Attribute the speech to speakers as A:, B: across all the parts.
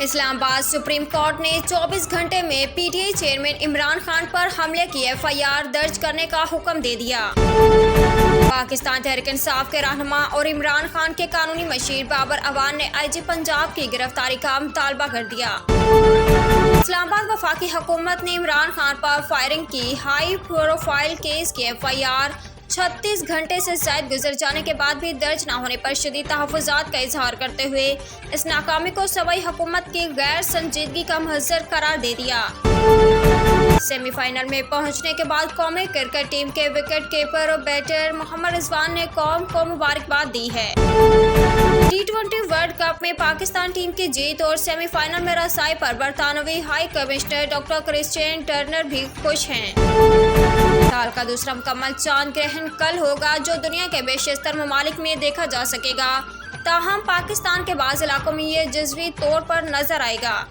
A: اسلام آباد supreme court نے 24 گھنٹے میں P T I chairman Imran Khan پر حملے کی FIR درج کرنے کا حکم دے دیا۔ پاکستان تحریک انصاف کے رہنما اور عمران خان کے قانونی مشیر بابر اعوان نے IG پنجاب کی گرفتاری کا مطالبہ کر دیا۔ اسلام آباد وفاقی حکومت نے عمران خان پر فائرنگ کی ہائی پروفائل کیس کی FIR 36 گھنٹے سے زائد گزر جانے کے بعد بھی درج نہ ہونے پر شدید تحفظات کا اظہار کرتے ہوئے اس ناکامی کو صوبائی حکومت کی غیر سنجیدگی کا محضر قرار دے دیا۔ سیمی فائنل میں پہنچنے کے بعد قومی کرکٹ ٹیم کے وکٹ کیپر اور بیٹر محمد رضوان نے قوم کو مبارکباد دی ہے۔ T20 ورلڈ کپ میں پاکستان ٹیم کی جیت اور سیمی فائنل میں رسائی پر برطانوی high commissioner doctor Christian Turner بھی خوش ہیں۔ سال کا دوسرا مکمل چاند گرہن کل ہوگا جو دنیا کے بیشتر ممالک میں دیکھا جا سکے گا، تاہم پاکستان کے بعض علاقوں میں یہ جزوی طور پر نظر آئے گا۔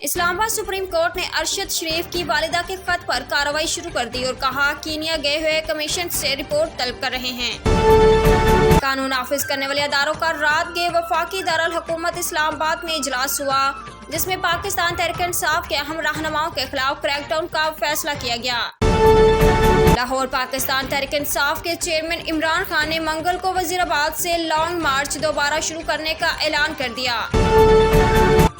A: اسلام آباد سپریم کورٹ نے ارشد شریف کی والدہ کے خط پر کارروائی شروع کر دی اور کہا کینیا گئے ہوئے کمیشن سے رپورٹ طلب کر رہے ہیں۔ قانون نافذ کرنے والے اداروں کا رات گئے وفاقی دارالحکومت اسلام آباد میں اجلاس ہوا، جس میں پاکستان تحریک انصاف کے اہم رہنماؤں کے خلاف کریک ڈاؤن کا فیصلہ کیا گیا۔ لاہور پاکستان تحریک انصاف کے چیئرمین عمران خان نے منگل کو وزیر آباد سے لانگ مارچ دوبارہ شروع کرنے کا اعلان کر دیا۔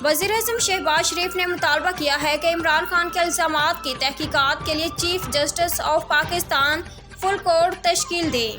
A: وزیر اعظم شہباز شریف نے مطالبہ کیا ہے کہ عمران خان کے الزامات کی تحقیقات کے لیے chief justice of Pakistan full court تشکیل دے۔